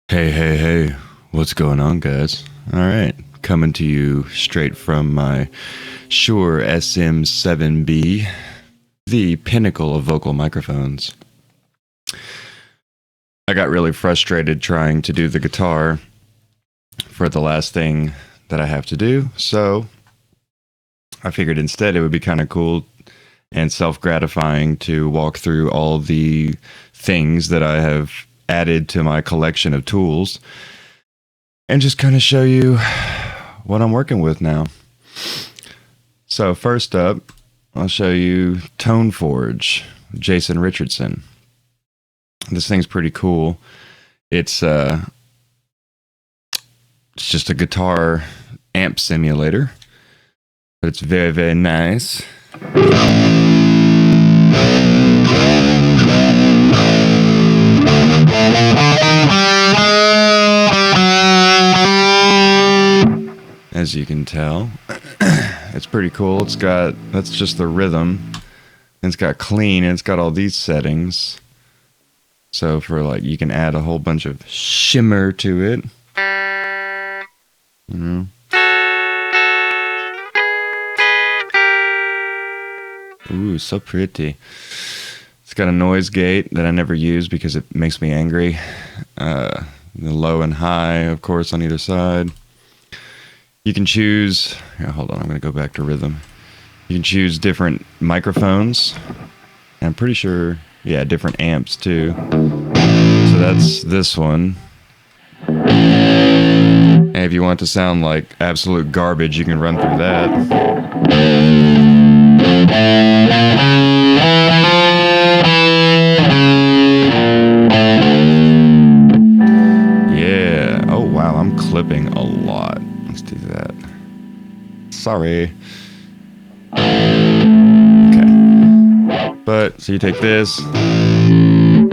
Hey, hey, hey, what's going on, guys? All right, coming to you straight from my Shure SM7B, the pinnacle of vocal microphones. I got really frustrated trying to do the guitar for the last thing that I have to do, so I figured instead it would be kind of cool and self-gratifying to walk through all the things that I have added to my collection of tools and just kind of show you what I'm working with now. So first up, I'll show you ToneForge, Jason Richardson. This thing's pretty cool. It's just a guitar amp simulator, but it's very, very nice. As you can tell, it's pretty cool. That's just the rhythm. And it's got clean, and it's got all these settings. So for you can add a whole bunch of shimmer to it. You know. Ooh, so pretty. It's got a noise gate that I never use because it makes me angry. The low and high, of course, on either side. You can choose... hold on, I'm going to go back to rhythm. You can choose different microphones. And I'm pretty sure, different amps too. So that's this one. And if you want to sound like absolute garbage, you can run through that. Yeah. Oh, wow, I'm clipping a lot. Let's do that. Sorry. Okay. But, so you take this. And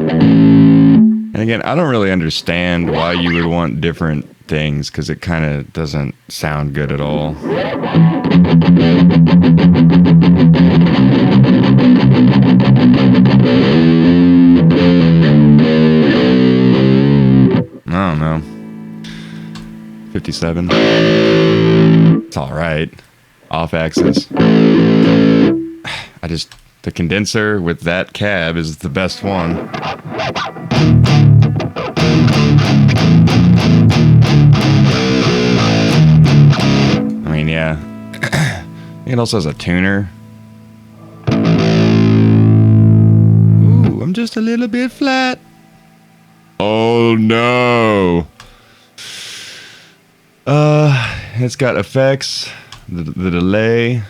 again, I don't really understand why you would want different things, because it kind of doesn't sound good at all. I don't know. 57. It's alright. Off axis. The condenser with that cab is the best one. I mean, yeah. It also has a tuner. Ooh, I'm just a little bit flat. Oh no. It's got effects, the delay.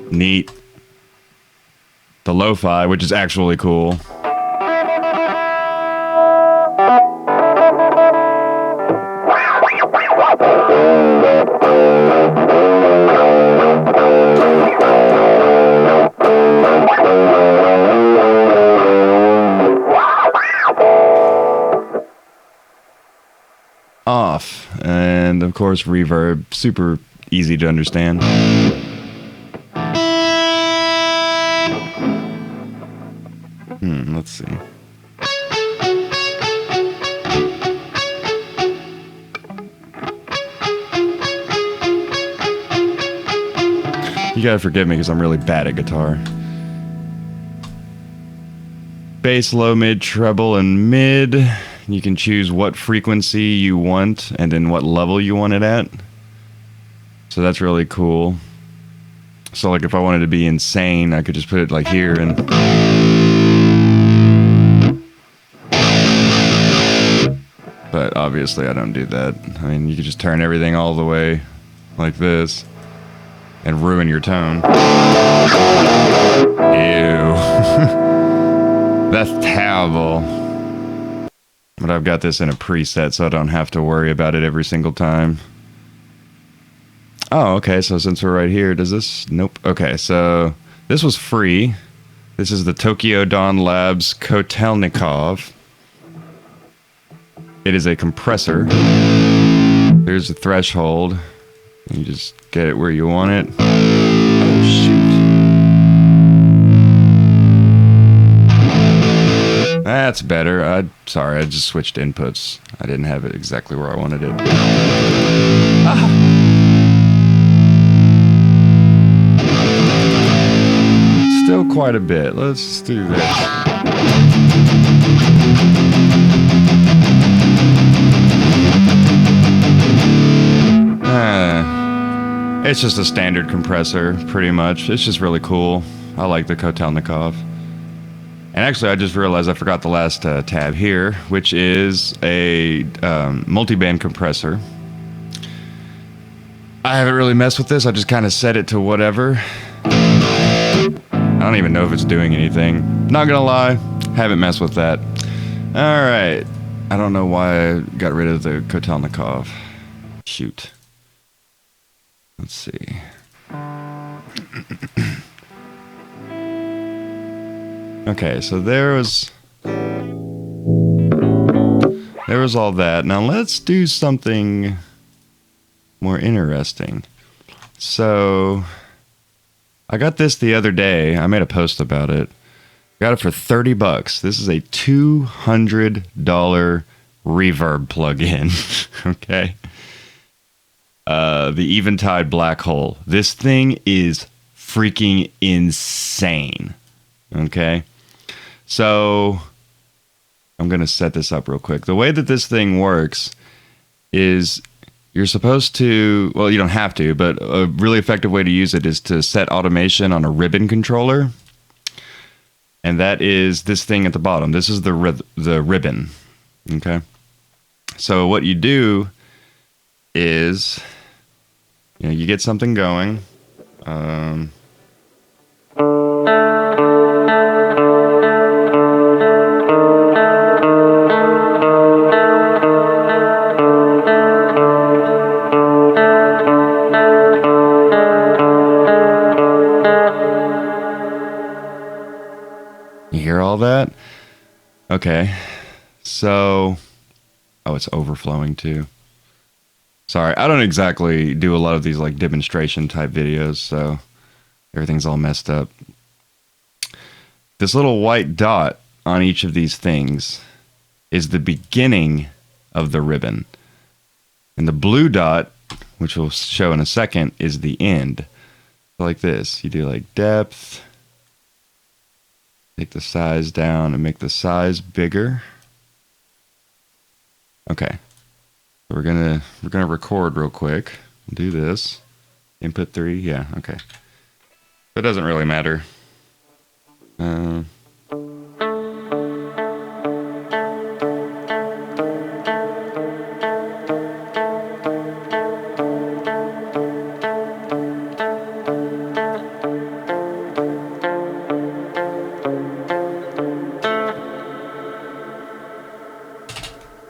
Neat. The lo-fi, which is actually cool. Off, and of course reverb, super easy to understand. Let's see. You gotta forgive me because I'm really bad at guitar. Bass, low, mid, treble, and mid. You can choose what frequency you want and then what level you want it at. So that's really cool. So if I wanted to be insane, I could just put it here and... But obviously I don't do that. I mean, you could just turn everything all the way like this and ruin your tone. Ew. That's terrible. But I've got this in a preset, so I don't have to worry about it every single time. Oh, okay, so since we're right here, does this... Nope. Okay, so this was free. This is the Tokyo Dawn Labs Kotelnikov. It is a compressor. There's a threshold. You just Get it where you want it. Oh, shoot. That's better. Sorry, I just switched inputs. I didn't have it exactly where I wanted it. Ah. Still quite a bit. Let's do this. It's just a standard compressor, pretty much. It's just really cool. I like the Kotelnikov. And actually, I just realized I forgot the last tab here, which is a multi-band compressor. I haven't really messed with this. I just kind of set it to whatever. I don't even know if it's doing anything. Not gonna lie, haven't messed with that. All right. I don't know why I got rid of the Kotelnikov. Shoot. Let's see. Okay, so there was all that. Now let's do something more interesting. So I got this the other day. I made a post about it. Got it for $30. This is a $200 reverb plugin. Okay. The Eventide Black Hole. This thing is freaking insane. Okay. So I'm going to set this up real quick. The way that this thing works is you're supposed to, well, you don't have to, but a really effective way to use it is to set automation on a ribbon controller. And that is this thing at the bottom. This is the ribbon. Okay. So what you do is, you know, you get something going. You hear all that? Okay. So, oh, it's overflowing too. Sorry, I don't exactly do a lot of these like demonstration type videos, so everything's all messed up. This little white dot on each of these things is the beginning of the ribbon. And the blue dot, which we'll show in a second, is the end. Like this. You do like depth, take the size down and make the size bigger. Okay. We're gonna record real quick. Do this. Input 3, yeah, okay. It doesn't really matter.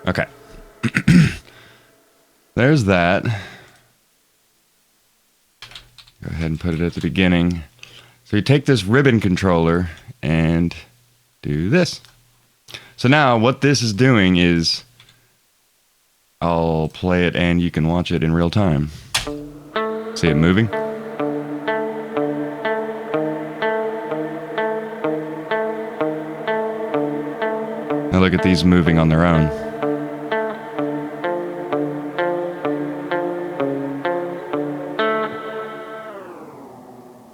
Okay. There's that. Go ahead and put it at the beginning. So you take this ribbon controller and do this. So now what this is doing is, I'll play it and you can watch it in real time. See it moving? Now look at these moving on their own.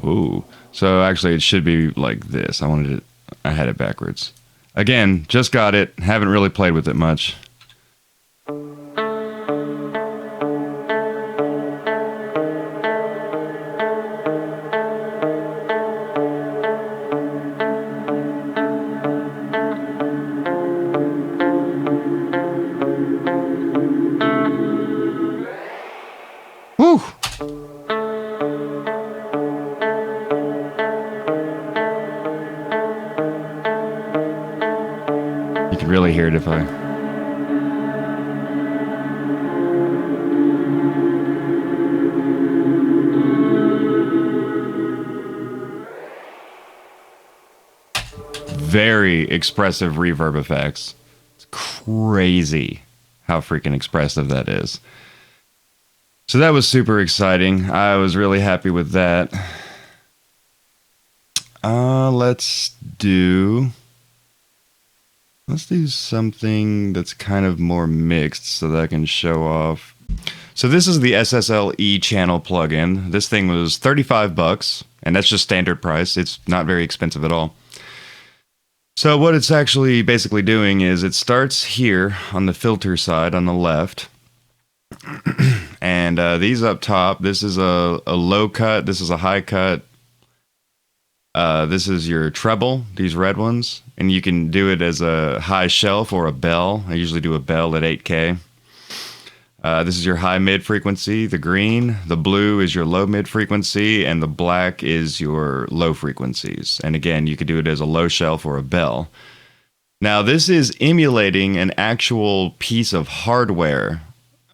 Ooh. So actually it should be like this. I had it backwards. Again, just got it. Haven't really played with it much. Woo! You can really hear it if I... Very expressive reverb effects. It's crazy how freaking expressive that is. So that was super exciting. I was really happy with that. Let's do something that's kind of more mixed so that I can show off. So this is the SSL channel plugin. This thing was $35, and that's just standard price. It's not very expensive at all. So what it's actually basically doing is it starts here on the filter side on the left. And these up top, this is a low cut, this is a high cut. This is your treble, these red ones. And you can do it as a high shelf or a bell. I usually do a bell at 8K. This is your high mid frequency, the green. The blue is your low mid frequency, and the black is your low frequencies. And again, you could do it as a low shelf or a bell. Now, this is emulating an actual piece of hardware.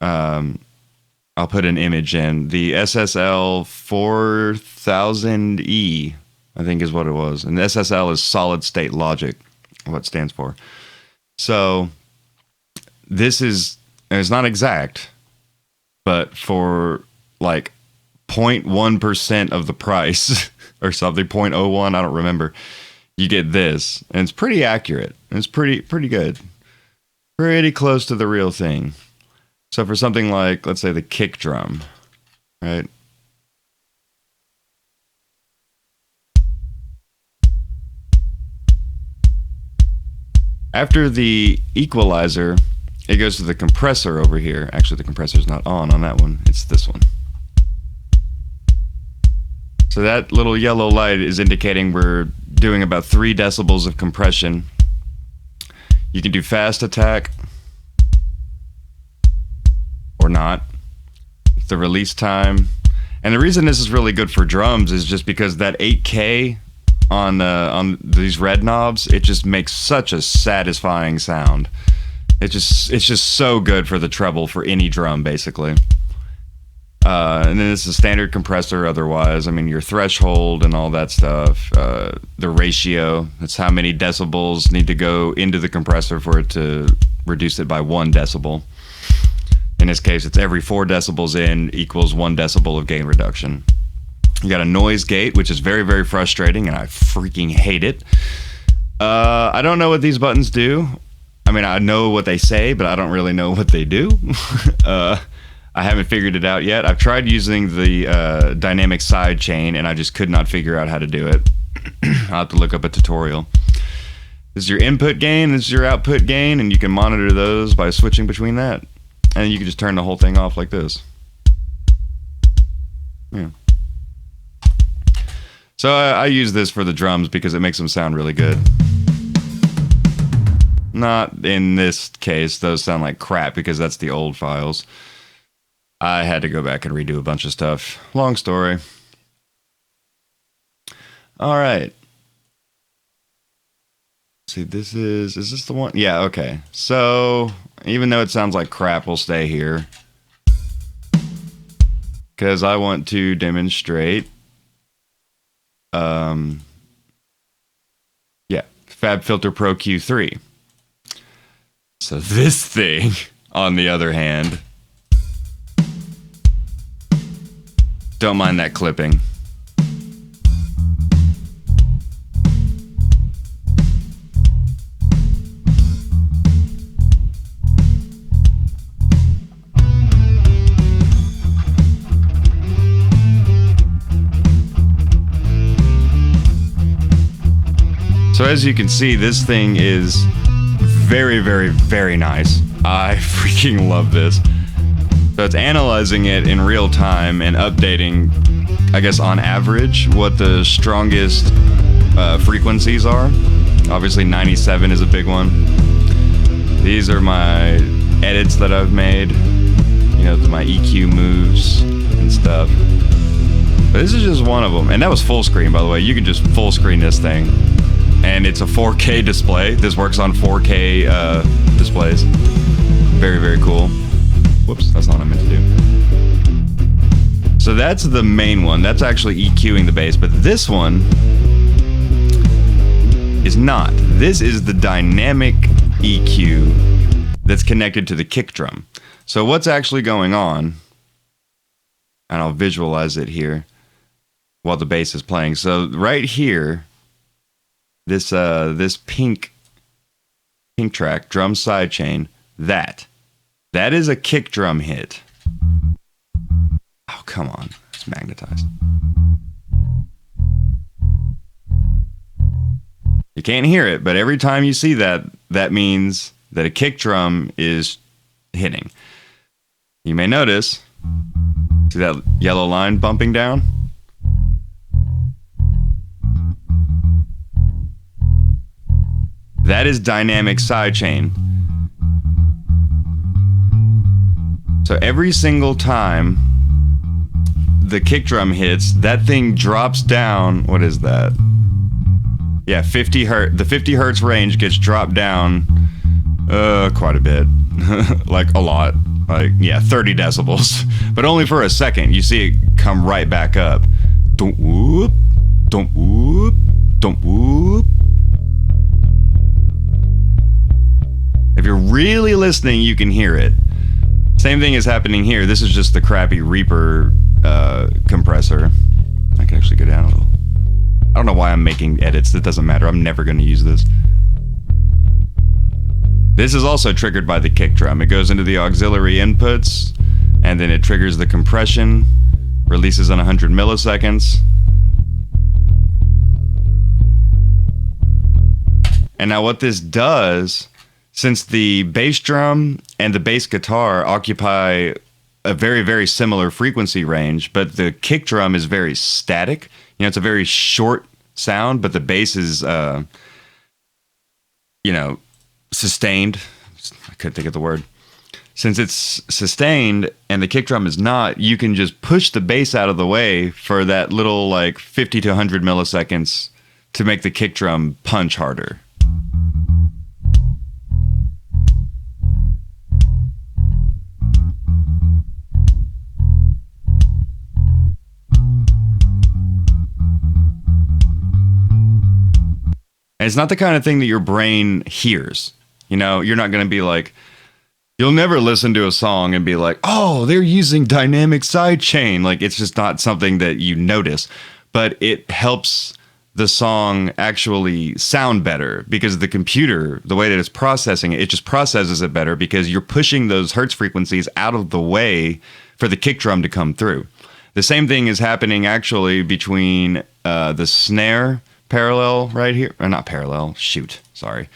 I'll put an image in. The SSL 4000E, I think is what it was. And SSL is solid state logic, what it stands for. So this is, and it's not exact, but for like 0.1% of the price or something, 0.01, I don't remember, you get this. And it's pretty accurate. It's pretty good. Pretty close to the real thing. So for something like, let's say the kick drum, right? After the equalizer, it goes to the compressor over here. Actually, the compressor's not on that one. It's this one. So that little yellow light is indicating we're doing about 3 decibels of compression. You can do fast attack or not. The release time. And the reason this is really good for drums is just because that 8K on these red knobs, it just makes such a satisfying sound. It's just so good for the treble for any drum, basically. And then it's a standard compressor otherwise. I mean, your threshold and all that stuff. The ratio, that's how many decibels need to go into the compressor for it to reduce it by 1 decibel. In this case, it's every 4 decibels in equals 1 decibel of gain reduction. You got a noise gate, which is very, very frustrating, and I freaking hate it. I don't know what these buttons do. I mean, I know what they say, but I don't really know what they do. I haven't figured it out yet. I've tried using the dynamic side chain, and I just could not figure out how to do it. I'll have to look up a tutorial. This is your input gain, this is your output gain, and you can monitor those by switching between that. And you can just turn the whole thing off like this. Yeah. So I use this for the drums because it makes them sound really good. Not in this case, those sound like crap because that's the old files. I had to go back and redo a bunch of stuff. Long story. All right. See, is this the one? Yeah, okay. So, even though it sounds like crap, we'll stay here. Because I want to demonstrate, yeah, FabFilter Pro Q3. So this thing, on the other hand, don't mind that clipping. So as you can see, this thing is very, very, very nice. I freaking love this. So it's analyzing it in real time and updating, I guess on average, what the strongest frequencies are. Obviously 97 is a big one. These are my edits that I've made. You know, my EQ moves and stuff. But this is just one of them. And that was full screen, by the way. You can just full screen this thing. And it's a 4K display. This works on 4K displays. Very, very cool. Whoops, that's not what I meant to do. So that's the main one. That's actually EQing the bass. But this one is not. This is the dynamic EQ that's connected to the kick drum. So what's actually going on and I'll visualize it here while the bass is playing. So right here, this pink track, drum sidechain, that is a kick drum hit. Oh, come on. It's magnetized. You can't hear it, but every time you see that, that means that a kick drum is hitting. You may notice, see that yellow line bumping down? That is dynamic sidechain. So every single time the kick drum hits, that thing drops down. What is that? Yeah, 50 hertz. The 50 hertz range gets dropped down quite a bit. Like a lot. Like, yeah, 30 decibels. But only for a second. You see it come right back up. Don't whoop. Don't whoop. Don't whoop. If you're really listening, you can hear it. Same thing is happening here. This is just the crappy Reaper compressor. I can actually go down a little. I don't know why I'm making edits. That doesn't matter. I'm never going to use this. This is also triggered by the kick drum. It goes into the auxiliary inputs, and then it triggers the compression, releases in 100 milliseconds. And now what this does, since the bass drum and the bass guitar occupy a very, very similar frequency range, but the kick drum is very static. You know, it's a very short sound, but the bass is, sustained. I couldn't think of the word. Since it's sustained and the kick drum is not, you can just push the bass out of the way for that little, 50 to 100 milliseconds to make the kick drum punch harder. And it's not the kind of thing that your brain hears. You know, you're not going to be like, you'll never listen to a song and be like, oh, they're using dynamic sidechain. Like, it's just not something that you notice. But it helps the song actually sound better because the computer, the way that it's processing it, it just processes it better because you're pushing those hertz frequencies out of the way for the kick drum to come through. The same thing is happening actually between the snare parallel right here, or not parallel, sorry.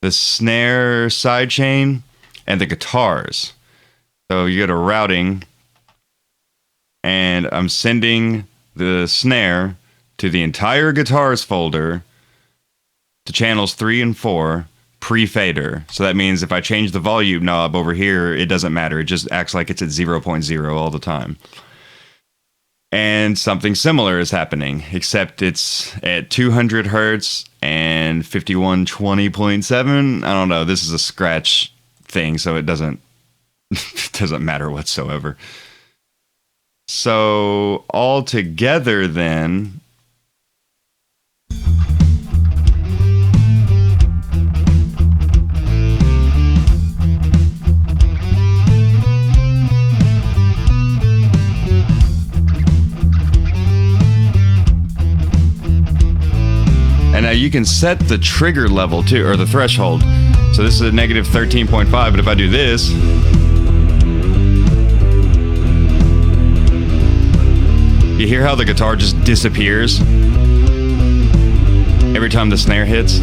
The snare sidechain and the guitars. So you go to routing, and I'm sending the snare to the entire guitars folder to channels 3 and 4 pre-fader. So that means if I change the volume knob over here, it doesn't matter. It just acts like it's at 0.0 all the time. And something similar is happening, except it's at 200 hertz and 5120.7. I don't know. This is a scratch thing, so it doesn't matter whatsoever. So all together then, and now you can set the trigger level too, or the threshold. So this is a negative 13.5, but if I do this, you hear how the guitar just disappears every time the snare hits?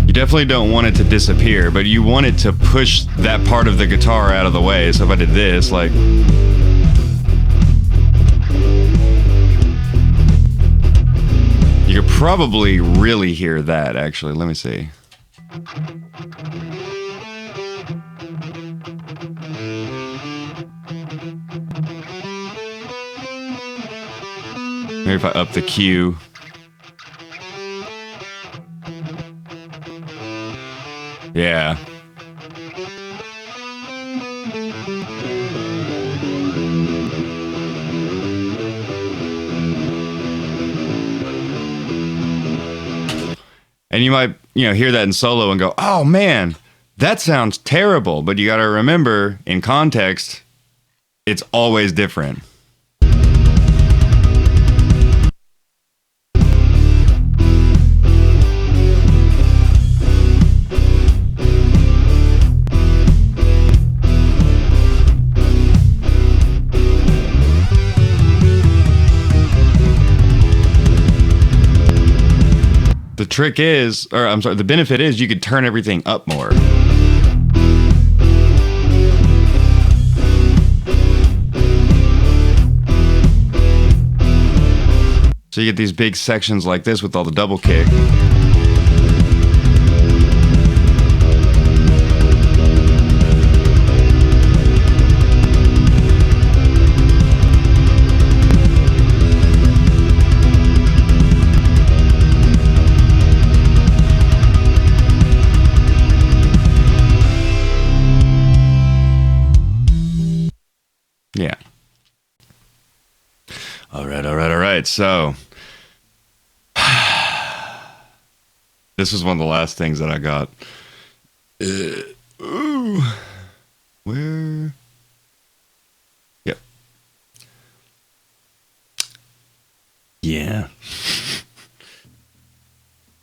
You definitely don't want it to disappear, but you want it to push that part of the guitar out of the way. So if I did this, like, you could probably really hear that, actually. Let me see. Maybe if I up the Q. Yeah. And you might, hear that in solo and go, oh man, that sounds terrible. But you got to remember, in context, it's always different. The trick is, the benefit is you could turn everything up more. So you get these big sections like this with all the double kick. Yeah. All right. So this was one of the last things that I got. Where? Yep. Yeah.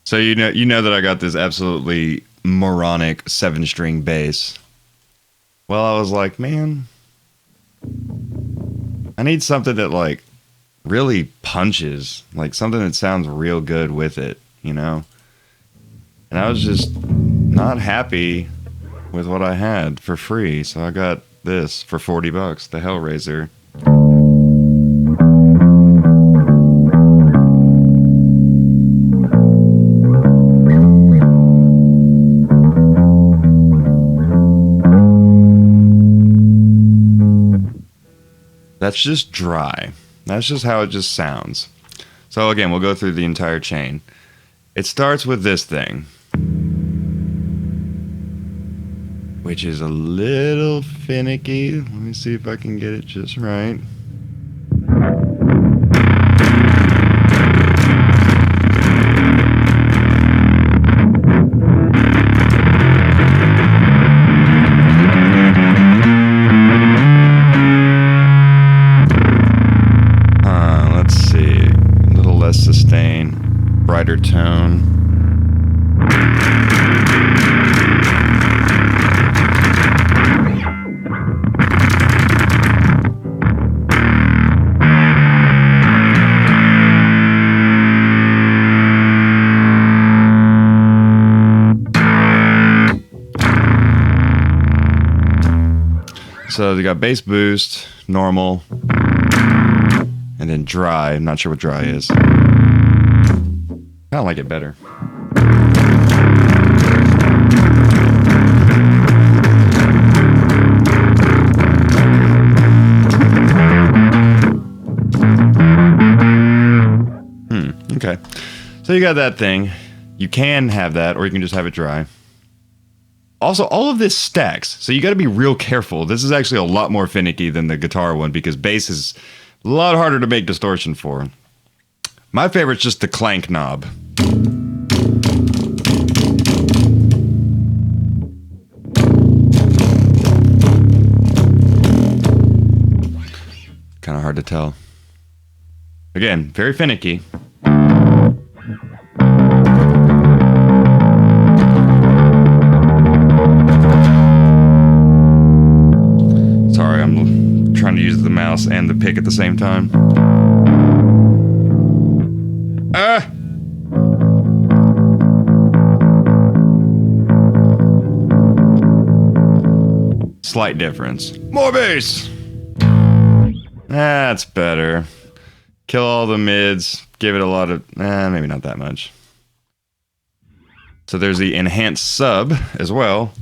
So you know that I got this absolutely moronic 7-string bass. Well, I was like, man, I need something that like really punches, like something that sounds real good with it, And I was just not happy with what I had for free, so I got this for $40, the Hellraiser. That's just dry. That's just how it just sounds. So again, we'll go through the entire chain. It starts with this thing, which is a little finicky. Let me see if I can get it just right. Sustain, brighter tone. So you got bass boost, normal, and then dry. I'm not sure what dry is. I like it better. Okay. So you got that thing. You can have that, or you can just have it dry. Also, all of this stacks, so you got to be real careful. This is actually a lot more finicky than the guitar one because bass is a lot harder to make distortion for. My favorite's just the clank knob. Kind of hard to tell. Again, very finicky. Sorry, I'm trying to use the mouse and the pick at the same time. Slight difference. More bass! That's better. Kill all the mids. Give it a lot of... maybe not that much. So there's the enhanced sub as well.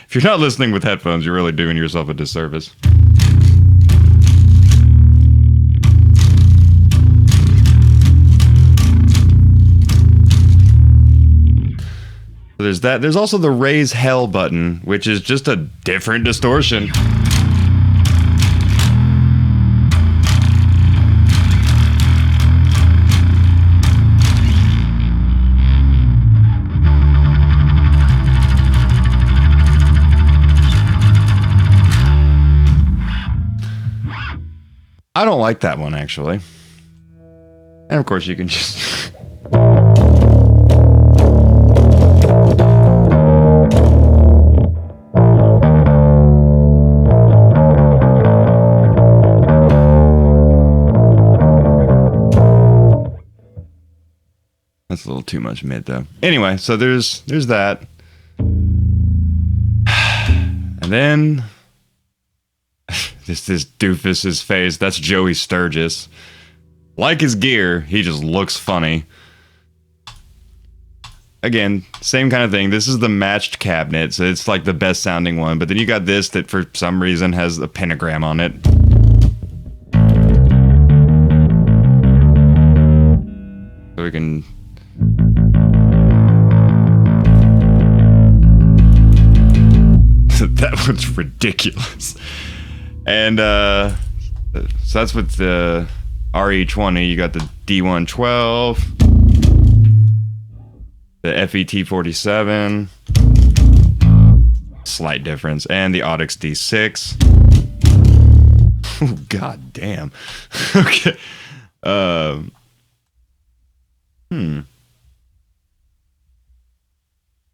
If you're not listening with headphones, you're really doing yourself a disservice. So there's that. There's also the raise hell button, which is just a different distortion. I don't like that one, actually. And of course, you can just... That's a little too much mid, though. Anyway, so there's that. And then... this doofus's face. That's Joey Sturgis. Like his gear, he just looks funny. Again, same kind of thing. This is the matched cabinet, so it's like the best sounding one. But then you got this that for some reason has a pentagram on it. So we can... that one's ridiculous. And so that's with the RE20. You got the D112, the FET47, slight difference, and the Audix D6. Oh, god damn. Okay. So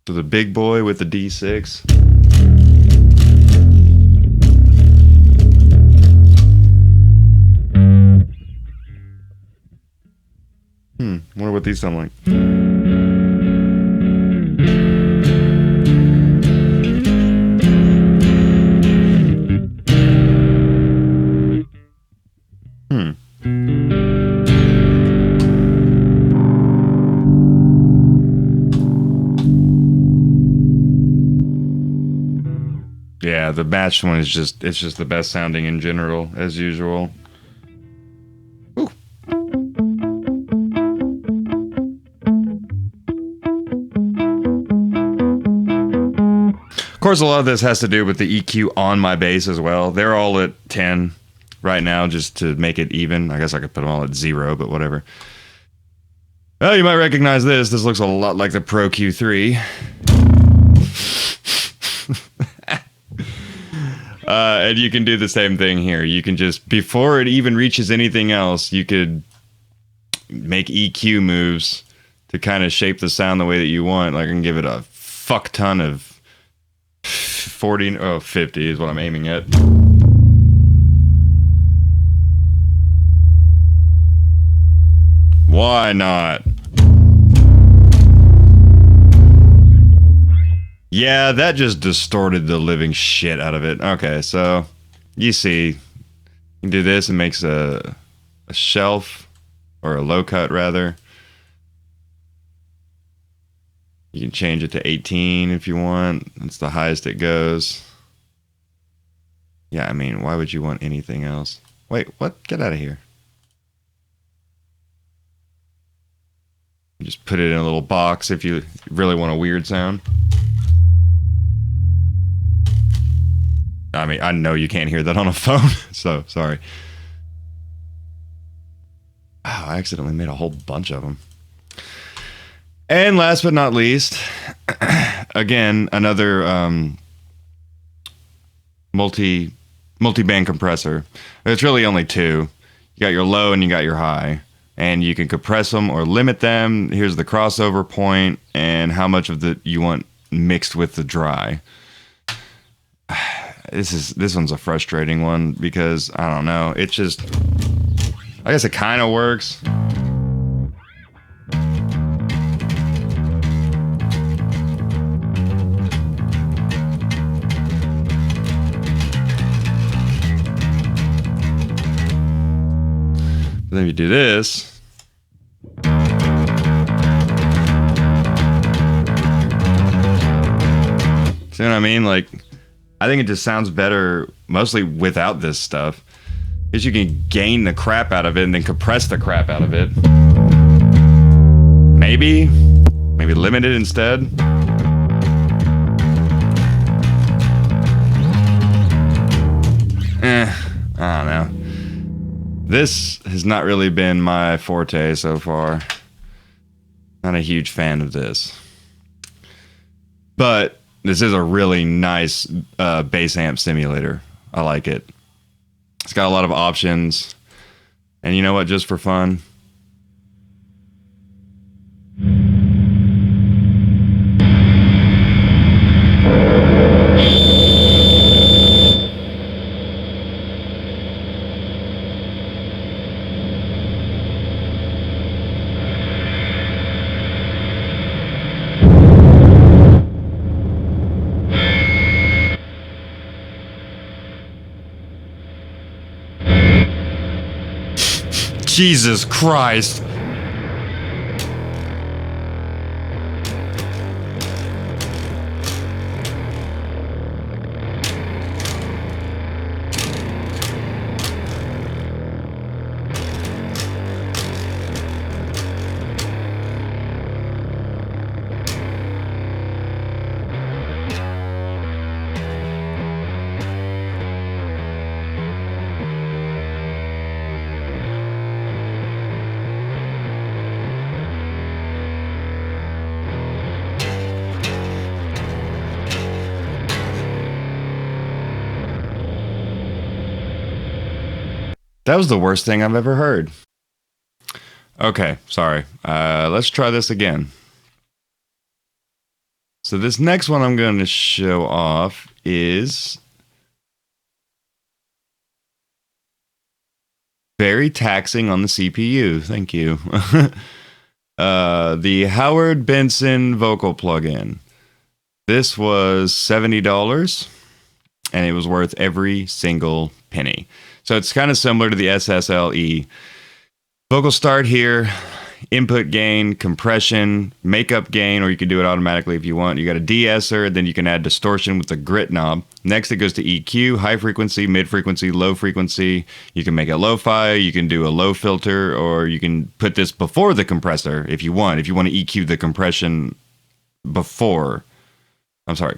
the big boy with the D6. Wonder what these sound like. Yeah, the matched one is just the best sounding in general, as usual. Ooh. Of course, a lot of this has to do with the EQ on my bass as well. They're all at 10 right now, just to make it even. I guess I could put them all at 0, but whatever. Oh, you might recognize this. This looks a lot like the Pro Q3. And you can do the same thing here. You can just, before it even reaches anything else, you could make EQ moves to kind of shape the sound the way that you want. Like, I can give it a fuck ton of 50 is what I'm aiming at. Why not? Yeah, that just distorted the living shit out of it. Okay, so you see, you can do this. It makes a shelf, or a low cut rather. You can change it to 18 if you want. That's the highest it goes. Yeah, I mean, why would you want anything else? Wait, what? Get out of here. You just put it in a little box if you really want a weird sound. I mean, I know you can't hear that on a phone, so sorry. Oh, I accidentally made a whole bunch of them. And last but not least, again, another multi-band compressor. It's really only two. You got your low and you got your high. And you can compress them or limit them. Here's the crossover point and how much of the you want mixed with the dry. This one's a frustrating one because I don't know. It just, I guess it kind of works. Then if you do this, see what I mean? Like, I think it just sounds better mostly without this stuff, because you can gain the crap out of it and then compress the crap out of it. Maybe limit it instead. I don't know. This has not really been my forte so far. Not a huge fan of this. But this is a really nice bass amp simulator. I like it. It's got a lot of options. And you know what? Just for fun, Jesus Christ. That was the worst thing I've ever heard. Okay, sorry. Let's try this again. So this next one I'm going to show off is very taxing on the CPU. Thank you. The Howard Benson vocal plugin. This was $70, and it was worth every single penny. So it's kind of similar to the SSLE. Vocal start here, input gain, compression, makeup gain, or you can do it automatically if you want. You got a de-esser, then you can add distortion with the grit knob. Next, it goes to EQ, high frequency, mid frequency, low frequency. You can make it lo-fi, you can do a low filter, or you can put this before the compressor if you want. If you want to EQ the compression before,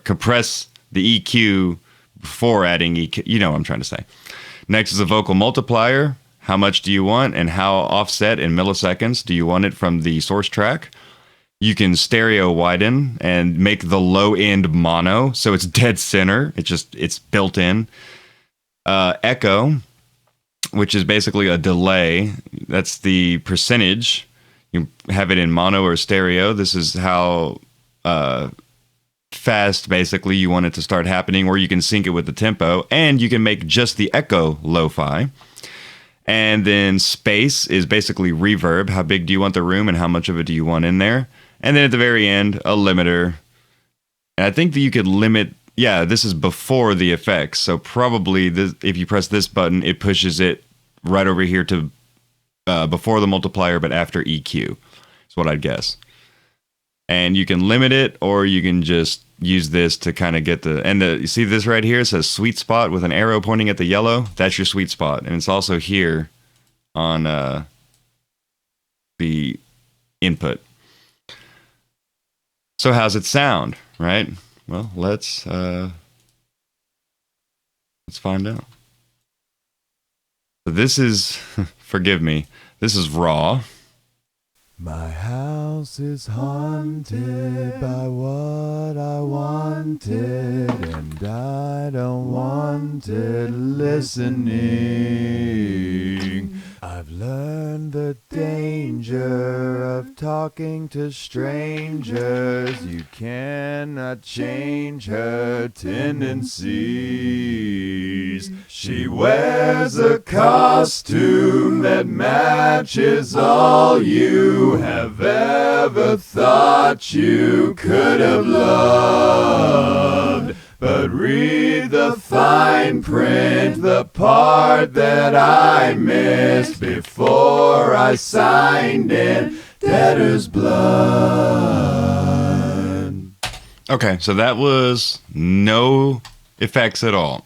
compress the EQ before adding EQ. You know what I'm trying to say. Next is a vocal multiplier. How much do you want and how offset in milliseconds do you want it from the source track? You can stereo widen and make the low end mono, so it's dead center. It's built in. Echo, which is basically a delay. That's the percentage. You have it in mono or stereo. This is how fast basically you want it to start happening, or you can sync it with the tempo, and you can make just the echo lo-fi. And then space is basically reverb. How big do you want the room and how much of it do you want in there? And then at the very end, a limiter. And I think that you could limit, yeah, this is before the effects. So probably this, if you press this button, it pushes it right over here to before the multiplier, but after EQ. Is what I'd guess. And you can limit it, or you can just use this to kind of get you see this right here? It says sweet spot with an arrow pointing at the yellow. That's your sweet spot. And it's also here on the input. So how's it sound, right? Well, let's find out. So this is, forgive me, this is raw. My house is haunted by what I wanted, and I don't want it listening. I've learned the danger of talking to strangers. You cannot change her tendencies. She wears a costume that matches all you have ever thought you could have loved. But read the fine print, the part that I missed before I signed in debtor's blood. Okay, so that was no effects at all.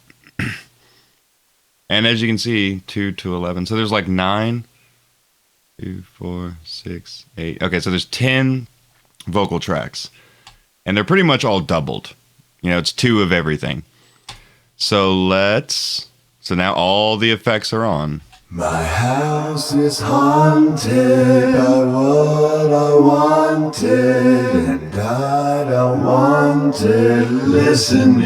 And as you can see, 2 to 11. So there's like 9, 2, 4, 6, 8. Okay, so there's 10 vocal tracks. And they're pretty much all doubled. You know, it's 2 of everything. So now all the effects are on. My house is haunted by what I wanted, and I don't want it listening.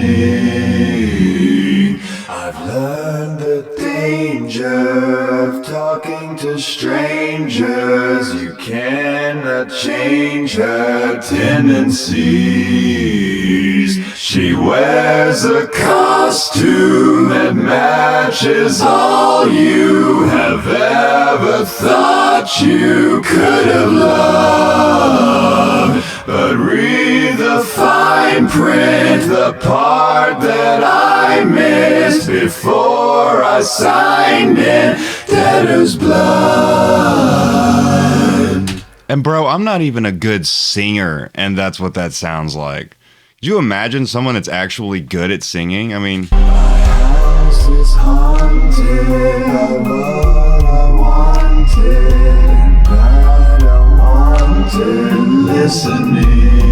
I've learned the danger of talking to strangers. You cannot change her tendencies. She wears a costume that matches all you have ever thought you could have loved. But read the fine print, the part that I missed before I signed in debtor's blood. And bro, I'm not even a good singer, and that's what that sounds like. Could you imagine someone that's actually good at singing? I mean, my house is haunted by what I wanted, and I don't want to listening.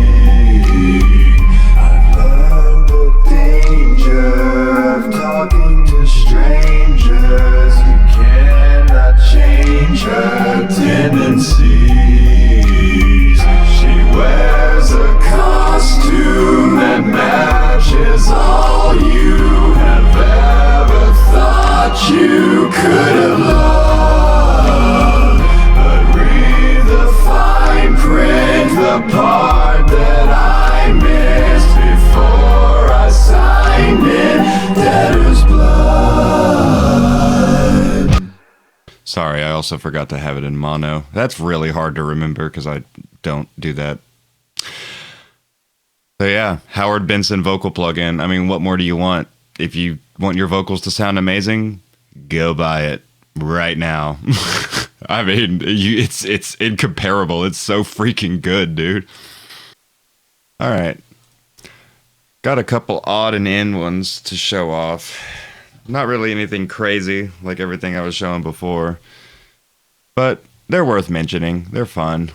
I've learned the danger of talking to strangers. You cannot change her tendencies. She wears a costume that matches all you have ever thought you could have loved. But read the fine print, the part that I missed before I signed in debtor's blood. sorry, I also forgot to have it in mono. That's really hard to remember because I don't do that. So yeah, Howard Benson vocal plugin. I mean, what more do you want? If you want your vocals to sound amazing, go buy it right now. I mean, it's incomparable. It's so freaking good, dude. All right. Got a couple odd and end ones to show off. Not really anything crazy like everything I was showing before, but they're worth mentioning. They're fun.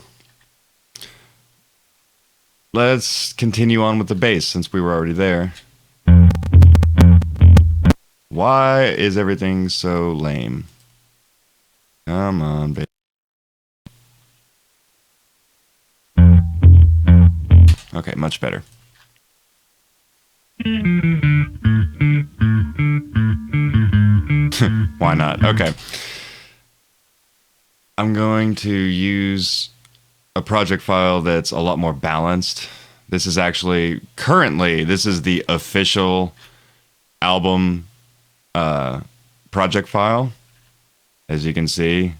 Let's continue on with the bass since we were already there. Why is everything so lame? Come on, baby. Okay, much better. Why not? Okay. I'm going to use a project file that's a lot more balanced. This is actually this is the official album project file. As you can see,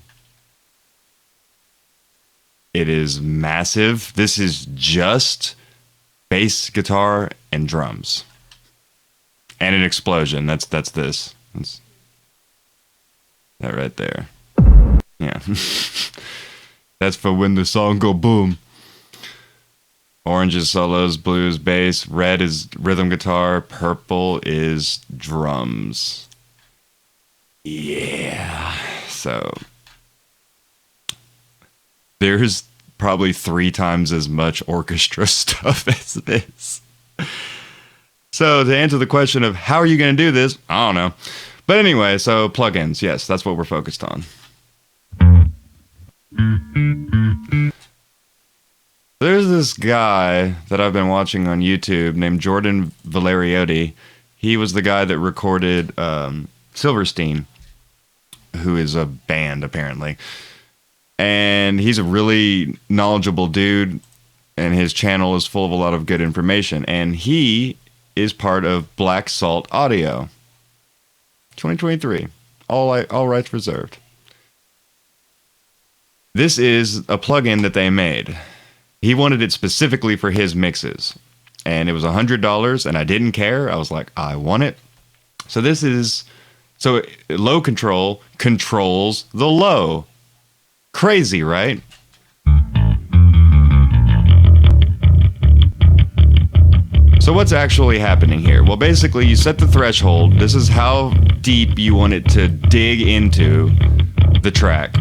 it is massive. This is just bass, guitar, and drums. And an explosion. That's this. That's that right there. Yeah. That's for when the song go boom. Orange is solos, blue is bass, red is rhythm guitar, purple is drums. Yeah. So there's probably 3 times as much orchestra stuff as this. So to answer the question of how are you going to do this, I don't know. But anyway, so plugins, yes, that's what we're focused on. There's this guy that I've been watching on YouTube named Jordan Valeriotti. He was the guy that recorded Silverstein, who is a band apparently. And he's a really knowledgeable dude, and his channel is full of a lot of good information. And he is part of Black Salt Audio. 2023. All rights reserved. This is a plugin that they made. He wanted it specifically for his mixes. And it was $100, and I didn't care. I was like, I want it. So this is... So low control controls the low. Crazy, right? So what's actually happening here? Well, basically, you set the threshold. This is how deep you want it to dig into the track.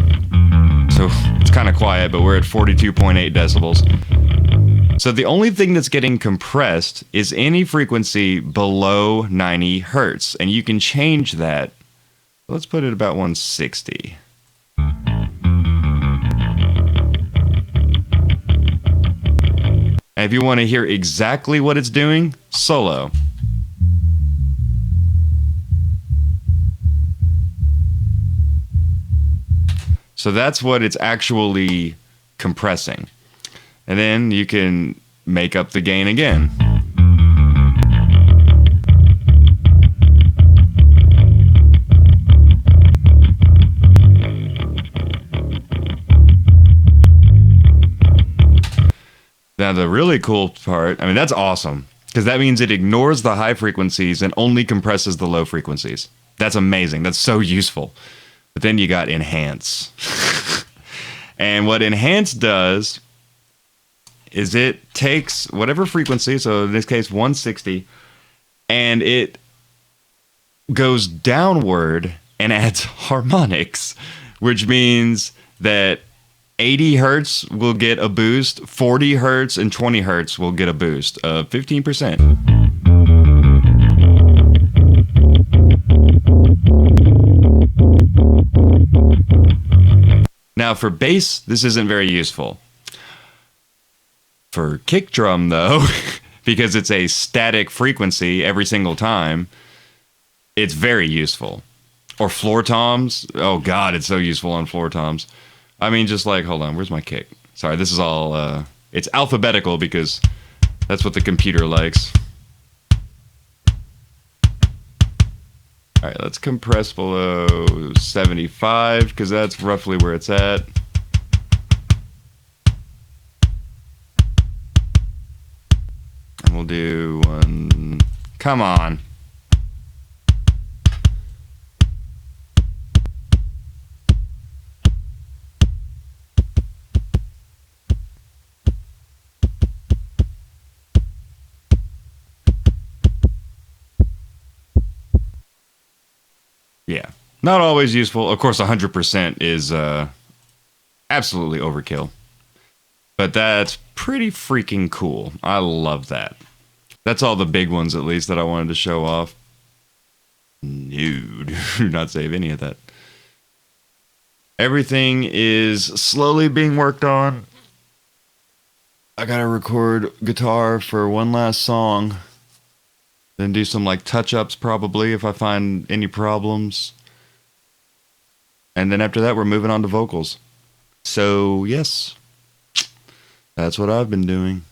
So it's kind of quiet, but we're at 42.8 decibels. So the only thing that's getting compressed is any frequency below 90 hertz. And you can change that. Let's put it about 160. And if you want to hear exactly what it's doing, solo. So that's what it's actually compressing. And then you can make up the gain again. Now, the really cool part, I mean, that's awesome, because that means it ignores the high frequencies and only compresses the low frequencies. That's amazing. That's so useful. But then you got enhance. And what enhance does is it takes whatever frequency, so in this case 160, and it goes downward and adds harmonics, which means that 80 hertz will get a boost, 40 hertz and 20 hertz will get a boost of 15%. Now for bass, this isn't very useful. For kick drum though, because it's a static frequency every single time, it's very useful. Or floor toms, oh god, it's so useful on floor toms. I mean, just like, hold on, where's my kick? Sorry, this is all, it's alphabetical because that's what the computer likes. All right, let's compress below 75 because that's roughly where it's at. And we'll do one, come on. Yeah, not always useful. Of course, 100% is absolutely overkill. But that's pretty freaking cool. I love that. That's all the big ones, at least, that I wanted to show off. No, do not save any of that. Everything is slowly being worked on. I gotta record guitar for one last song. Then do some like touch-ups probably if I find any problems. And then after that, we're moving on to vocals. So, yes, that's what I've been doing.